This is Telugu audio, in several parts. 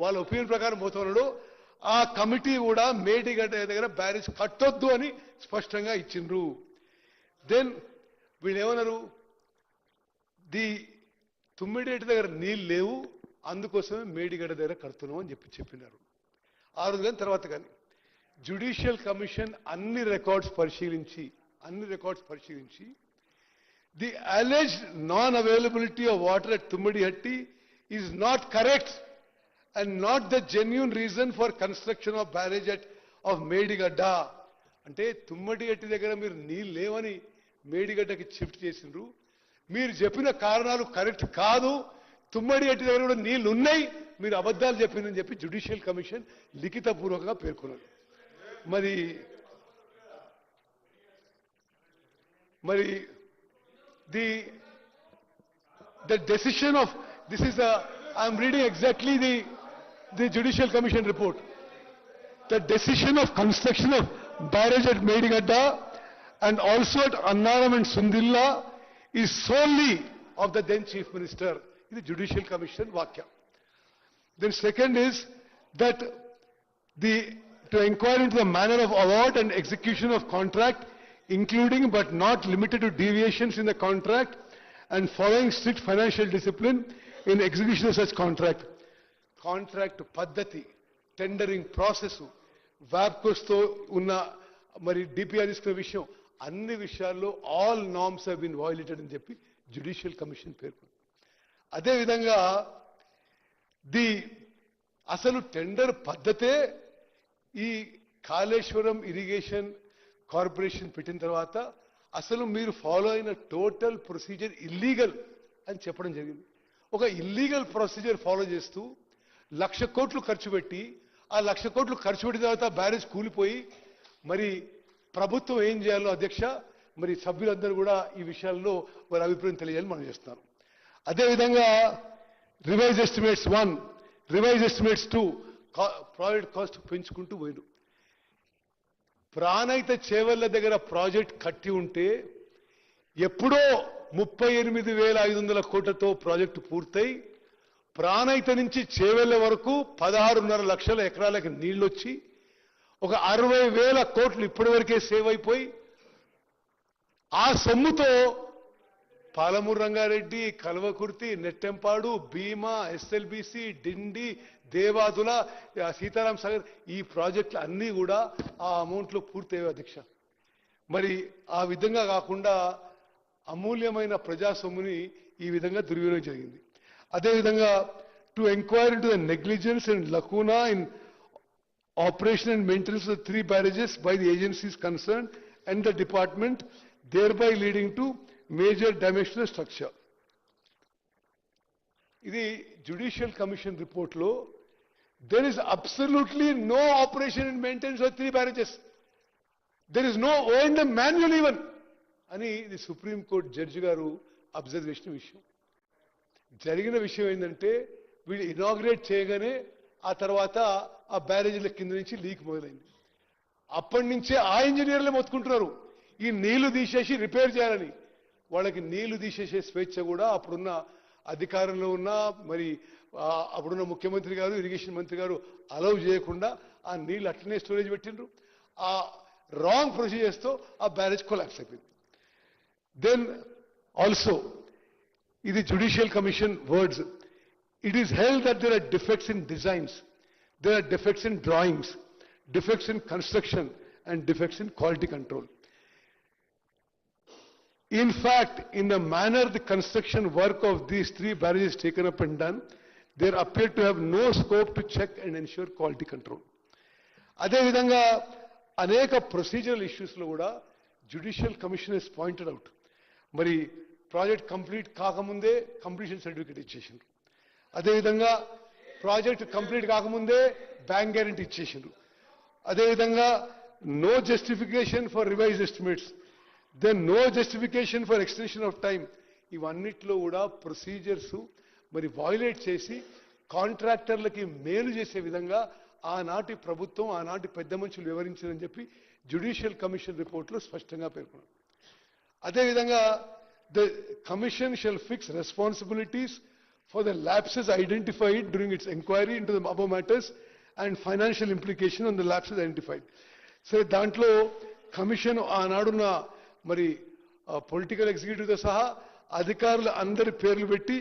వాళ్ళ ఒపీనియన్ ప్రకారం పోతున్నాడు. ఆ కమిటీ కూడా మేడిగడ్డ దగ్గర బ్యారేజ్ కట్టొద్దు అని స్పష్టంగా ఇచ్చిండ్రు. దెన్ వీళ్ళు ఏమన్నారు, తుమ్మిడేటి దగ్గర నీళ్ళు లేవు, అందుకోసమే మేడిగడ్డ దగ్గర కడుతున్నాం అని చెప్పినారు. ఆ రోజు కానీ తర్వాత కానీ జ్యుడిషియల్ కమిషన్ అన్ని రికార్డ్స్ పరిశీలించి the alleged non-availability of water at Tummidihatti is not correct and not the genuine reason for construction of barrage of Medigadda. అంటే తుమ్మడిగట్టి దగ్గర మీరు నీళ్ళు లేవని మేడిగడ్డకి షిఫ్ట్ చేసిండ్రు. మీరు చెప్పిన కారణాలు కరెక్ట్ కాదు, తుమ్మడిగట్టి దగ్గర కూడా నీళ్లు ఉన్నాయి, మీరు అబద్ధాలు చెప్పిందని చెప్పి జ్యుడిషియల్ కమిషన్ లిఖితపూర్వకంగా పేర్కొన్నారు. మరి the decision of this is I am reading exactly the Judicial Commission report. The decision of construction of barrage at Medigadda and also at Annaram and Sundilla is solely of the then Chief Minister. In the Judicial Commission Vakya. Then second is that to inquire into the manner of award and execution of contract, including but not limited to deviations in the contract and following strict financial discipline in execution of such contract. Contract paddhati, tendering process, WAPCOS తో ఉన్న మరి DPR తీసుకున్న విషయం, అన్ని విషయాల్లో all norms have been violated అని చెప్పి జ్యుడిషియల్ కమిషన్ పేర్కొంది. అదేవిధంగా అసలు టెండర్ పద్ధతే ఈ కాళేశ్వరం ఇరిగేషన్ కార్పొరేషన్ పెట్టిన తర్వాత అసలు మీరు ఫాలో అయిన టోటల్ ప్రొసీజర్ ఇల్లీగల్ అని చెప్పడం జరిగింది. ఒక ఇల్లీగల్ ప్రొసీజర్ ఫాలో చేస్తూ 1,00,000 కోట్లు ఖర్చు పెట్టి, ఆ 1,00,000 కోట్లు ఖర్చు పెట్టిన తర్వాత బ్యారేజ్ కూలిపోయి, మరి ప్రభుత్వం ఏం చేయాలో అధ్యక్ష, మరి సభ్యులందరూ కూడా ఈ విషయాల్లో వారి అభిప్రాయం తెలియాలని మనం చేస్తున్నాం. అదేవిధంగా revise estimates 1, revise estimates 2 project cost పెంచుకుంటూ పోయిన. ప్రాణహిత చేవెళ్ల దగ్గర ప్రాజెక్ట్ కట్టి ఉంటే ఎప్పుడో 38,500 కోట్లతో ప్రాజెక్టు పూర్తయి, ప్రాణహిత నుంచి చేవెళ్ల వరకు 16.5 లక్షల ఎకరాలకు నీళ్లొచ్చి ఒక 60,000 కోట్లు ఇప్పటి వరకే సేవ్ అయిపోయి, ఆ సొమ్ముతో పాలమూరు రంగారెడ్డి, కల్వకుర్తి, నెట్టెంపాడు, భీమా, ఎస్ఎల్బిసి, డిండి, దేవాదుల, సీతారాం సాగర్ ఈ ప్రాజెక్టులు అన్నీ కూడా ఆ అమౌంట్లో పూర్తయ్యాయి అధ్యక్ష. మరి ఆ విధంగా కాకుండా అమూల్యమైన ప్రజా సొమ్ముని ఈ విధంగా దుర్వినియోగం జరిగింది. అదేవిధంగా to enquire into the negligence and లకూనా in operation and maintenance of 3 barrages by the agencies concern and the department, thereby leading to major damage to the structure. ఇది జ్యుడిషియల్ కమిషన్ రిపోర్ట్ లో there is absolutely no operation and maintenance of 3 barrages. There is no O&M manual even అని ఇది సుప్రీం కోర్టు జడ్జి గారు అబ్జర్వ్ చేసిన విషయం. జరిగిన విషయం ఏంటంటే వీళ్ళు ఇనాగ్రేట్ చేయగానే ఆ తర్వాత ఆ బ్యారేజీల కింద నుంచి లీక్ మొదలైంది. అప్పటి నుంచే ఆ ఇంజనీర్లే మొత్తుకుంటున్నారు ఈ నీళ్లు తీసేసి రిపేర్ చేయాలని. వాళ్ళకి నీళ్లు తీసేసే స్వేచ్ఛ కూడా అప్పుడున్న అధికారంలో ఉన్న మరి అప్పుడున్న ముఖ్యమంత్రి గారు, ఇరిగేషన్ మంత్రి గారు అలౌ చేయకుండా ఆ నీళ్లు అట్లనే స్టోరేజ్ పెట్టిండ్రు. ఆ రాంగ్ ప్రొసీజర్స్ తో ఆ బ్యారేజ్ కొలాప్స్ అయిపోయింది. దెన్ ఆల్సో ఇది judicial commission words, it is held that there are defects in designs, there are defects in drawings, defects in construction and defects in quality control. In fact, in the manner the construction work of these 3 barrages taken up and done, there appear to have no scope to check and ensure quality control. Ade vidhanga aneka procedural issues lo kuda judicial commission has pointed out. Mari project complete kaakamunde completion certificate ichesindru. Ade vidhanga project complete kaakamunde bank guarantee ichesindru. Ade vidhanga no justification for revised estimates, then no justification for extension of time. ఇవన్నిట్లో కూడా ప్రొసీజర్స్ మరి వైలేట్ చేసి కాంట్రాక్టర్లకి మేలు చేసే విధంగా ఆనాటి ప్రభుత్వం, ఆనాటి పెద్ద మనుషులు వివరించారని చెప్పి జ్యుడిషియల్ కమిషన్ రిపోర్ట్లో స్పష్టంగా పేర్కొన్నారు. అదేవిధంగా the commission shall fix responsibilities for the lapses identified during its inquiry into the above matters and financial implication on the lapses identified. So దాంట్లో కమిషన్ ఆనాడున్న మరి పొలిటికల్ ఎగ్జిక్యూటివ్తో సహా అధికారులు అందరి పేర్లు పెట్టి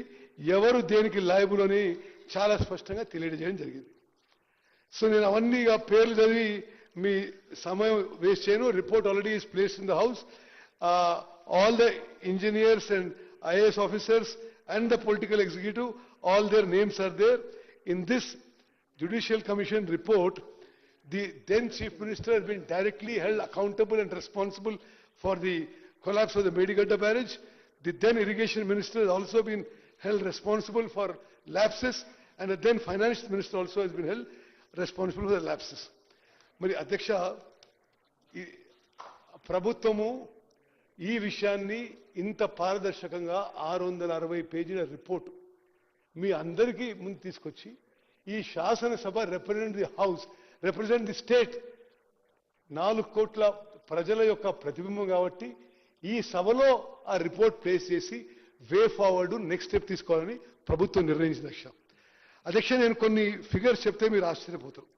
ఎవరు దేనికి లయబుల్ అని చాలా స్పష్టంగా తెలియజేయడం జరిగింది. సో నేను అవన్నీ పేర్లు చదివి మీ సమయం వేస్ట్ చేయను. Report already is placed in the house. All the engineers and IAS officers and the political executive, all their names are there. In this Judicial Commission report, the then Chief Minister has been directly held accountable and responsible for the collapse of the Medigadda barrage. The then Irrigation Minister has also been held responsible for lapses, and the then Finance Minister also has been held responsible for the lapses. Mari Adhyaksha, ప్రభుత్వము ఈ విషయాన్ని ఇంత పారదర్శకంగా 660 పేజీల రిపోర్టు మీ అందరికీ ముందు తీసుకొచ్చి ఈ శాసనసభ represent the house, represent the state, 4 కోట్ల ప్రజల యొక్క ప్రతిబింబం కాబట్టి ఈ సభలో ఆ రిపోర్ట్ ప్లేస్ చేసి వే ఫార్వర్డ్ నెక్స్ట్ స్టెప్ తీసుకోవాలని ప్రభుత్వం నిర్ణయించింది. అధ్యక్ష నేను కొన్ని ఫిగర్స్ చెప్తే మీరు ఆశ్చర్యపోతారు.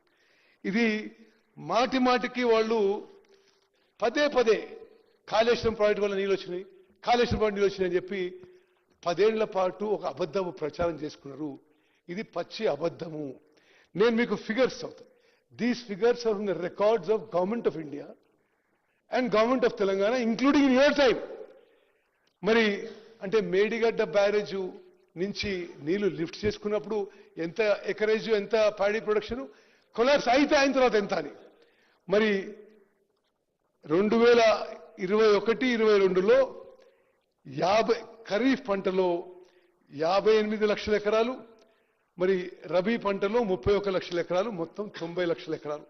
ఇది మాటి మాటికి వాళ్ళు పదే పదే కాళేశ్వరం ప్రాజెక్టు వల్ల నీళ్ళు వచ్చినాయి, కాళేశ్వరం ప్రాజెక్టు నీళ్ళు వచ్చినాయి అని చెప్పి 10 ఏళ్ల పాటు ఒక అబద్ధము ప్రచారం చేసుకున్నారు. ఇది పచ్చి అబద్ధము. నేను మీకు ఫిగర్స్ చదువుతాను. These figures are from the records of government of India and government of Telangana including in your time. మరి అంటే మేడిగడ్డ బ్యారేజ్ నుంచి నీళ్లు లిఫ్ట్ చేసుకున్నప్పుడు ఎంత ఎకరేజ్, ఎంత ప్యాడీ ప్రొడక్షన్, కొలాప్స్ అయిన తర్వాత ఎంత అని. మరి 2021-22లో ఖరీఫ్ పంటలో 58 లక్షల ఎకరాలు, మరి రబీ పంటలో 31 లక్షల ఎకరాలు, మొత్తం 90 లక్షల ఎకరాలు.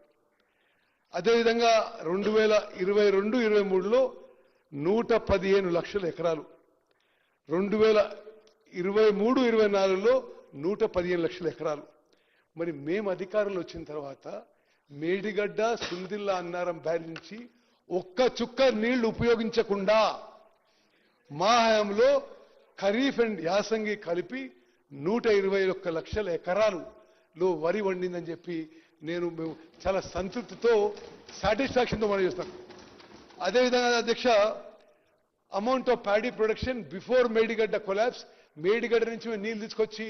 అదేవిధంగా 2022-23లో 115 లక్షల ఎకరాలు, 2023-24లో 115 లక్షల ఎకరాలు. మరి మేము అధికారంలో వచ్చిన తర్వాత మేడిగడ్డ, సుందిల్ల, అన్నారం బ్యారేజ్ నుంచి ఒక్క చుక్క నీళ్లు ఉపయోగించకుండా మా హయాంలో ఖరీఫ్ అండ్ యాసంగి కలిపి 121 లక్షల ఎకరాలులో వరి వండిందని చెప్పి మేము చాలా సంతృప్తితో, సాటిస్ఫాక్షన్తో మనం చేస్తాం. అదేవిధంగా అధ్యక్ష, amount of paddy production before Medigadda collapse, Medigadda నుంచి మేము నీళ్ళు తీసుకొచ్చి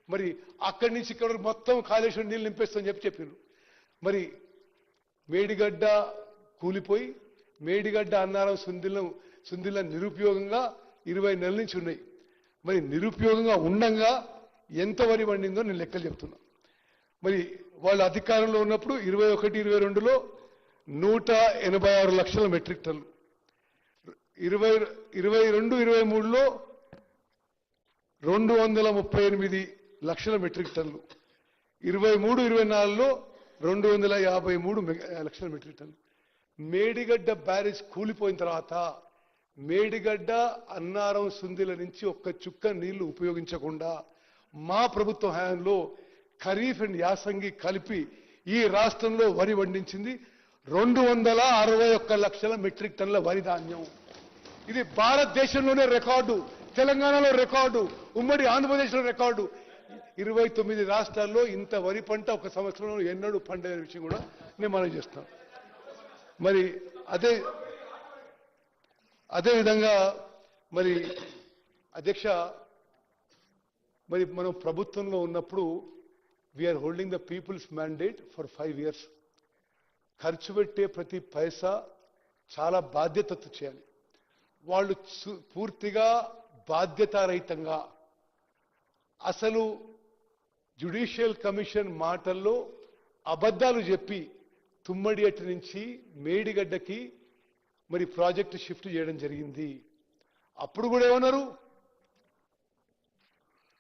మరి అక్కడి నుంచి ఇక్కడ మొత్తం కాళేశ్వరం నీళ్ళు నింపేస్తామని చెప్పారు. మరి మేడిగడ్డ కూలిపోయి మేడిగడ్డ, అన్నారం, సుందిల్ల నిరుపయోగంగా 20 నెలల నుంచి ఉన్నాయి. మరి నిరుపయోగంగా ఉండంగా ఎంత వరి వండిందో నేను లెక్కలు చెప్తున్నా. మరి వాళ్ళ అధికారంలో ఉన్నప్పుడు 21-22లో 186 లక్షల మెట్రిక్ టన్నులు, 22-23లో 238 లక్షల మెట్రిక్ టన్నులు, 23-24లో 253 లక్షల మెట్రిక్ టన్నులు. మేడిగడ్డ బ్యారేజ్ కూలిపోయిన తర్వాత మేడిగడ్డ, అన్నారం, సుందిల నుంచి ఒక్క చుక్క నీళ్లు ఉపయోగించకుండా మా ప్రభుత్వ హయాంలో ఖరీఫ్ అండ్ యాసంగి కలిపి ఈ రాష్ట్రంలో వరి వండించింది 261 లక్షల మెట్రిక్ టన్నుల వరి ధాన్యం. ఇది భారతదేశంలోనే రికార్డు, తెలంగాణలో రికార్డు, ఉమ్మడి ఆంధ్రప్రదేశ్లో రికార్డు. 29 రాష్ట్రాల్లో ఇంత వరి పంట ఒక సంవత్సరంలో ఎన్నడూ పండైన విషయం కూడా నేను మనం చేస్తున్నాను. మరి అదేవిధంగా మరి అధ్యక్ష, మరి మనం ప్రభుత్వంలో ఉన్నప్పుడు we are holding the people's mandate for 5 years. ఖర్చు పెట్టే ప్రతి పైసా చాలా బాధ్యతతో చేయాలి. వాళ్ళు పూర్తిగా బాధ్యతారహితంగా, అసలు జ్యుడిషియల్ కమిషన్ మాటల్లో అబద్ధాలు చెప్పి తుమ్మడియట్టు నుంచి మేడిగడ్డకి మరి ప్రాజెక్టు షిఫ్ట్ చేయడం జరిగింది. అప్పుడు కూడా ఏమన్నారు,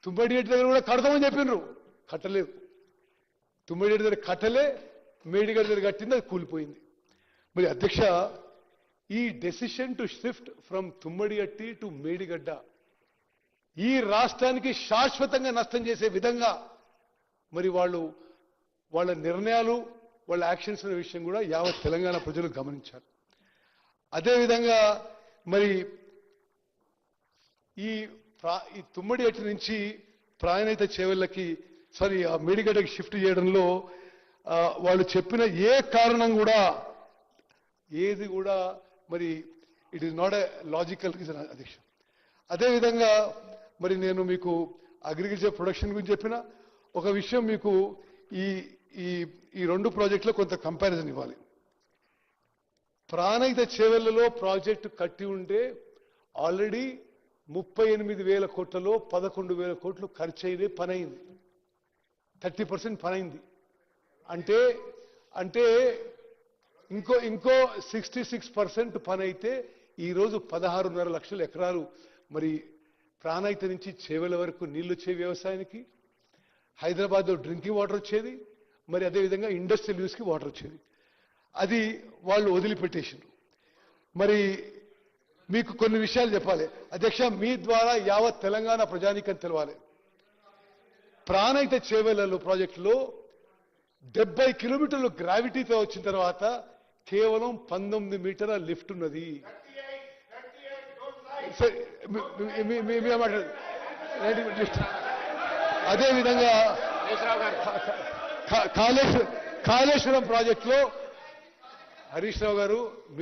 తుమ్మడియట్టు దగ్గర కూడా కడతామని చెప్పినారు, కట్టలేదు. తుమ్మడియట్టు దగ్గర కట్టలే, మేడిగడ్డ దగ్గర కట్టింది, అది కూలిపోయింది. మరి అధ్యక్ష, ఈ decision to shift from Tummidihatti to Medigadda ఈ రాష్ట్రానికి శాశ్వతంగా నష్టం చేసే విధంగా మరి వాళ్ళ నిర్ణయాలు, వాళ్ళ యాక్షన్స్ అనే విషయం కూడా యావత్ తెలంగాణ ప్రజలు గమనించారు. అదేవిధంగా మరి ఈ తుమ్మడియట్టి నుంచి ప్రాణహిత చేవెళ్ళకి సారీ ఆ మేడిగడ్డకి షిఫ్ట్ చేయడంలో వాళ్ళు చెప్పిన ఏ కారణం కూడా ఏది కూడా మరి it is not a logical reason అధ్యక్ష. అదేవిధంగా మరి నేను మీకు అగ్రికల్చర్ ప్రొడక్షన్ గురించి చెప్పిన ఒక విషయం మీకు ఈ ఈ ఈ రెండు ప్రాజెక్టులో కొంత కంపారిజన్ ఇవ్వాలి. ప్రాణహిత చేవెళ్లలో ప్రాజెక్టు కట్టి ఉంటే ఆల్రెడీ 38,000 కోట్లలో 11,000 కోట్లు ఖర్చు అయింది, పని అయింది, 30% పని అయింది. అంటే అంటే ఇంకో 66% పని అయితే ఈరోజు 16.5 లక్షల ఎకరాలు మరి ప్రాణహిత నుంచి చేవెళ్ల వరకు నీళ్లు వచ్చే వ్యవసాయానికి, హైదరాబాద్లో డ్రింకింగ్ వాటర్ వచ్చేది, మరి అదేవిధంగా ఇండస్ట్రియల్ యూస్కి వాటర్ వచ్చేది. అది వాళ్ళు వదిలిపెట్టేసారు. మరి మీకు కొన్ని విషయాలు చెప్పాలి అధ్యక్ష, మీ ద్వారా యావత్ తెలంగాణ ప్రజానీకం తెలవాలి. ప్రాణహిత చేవెళ్లలో ప్రాజెక్టులో 70 కిలోమీటర్లు గ్రావిటీతో వచ్చిన తర్వాత కేవలం 19 మీటర్ల లిఫ్ట్ ఉన్నది. అదేవిధంగా కాళేశ్వరం ప్రాజెక్టులో హరీష్ రావు గారు మీరు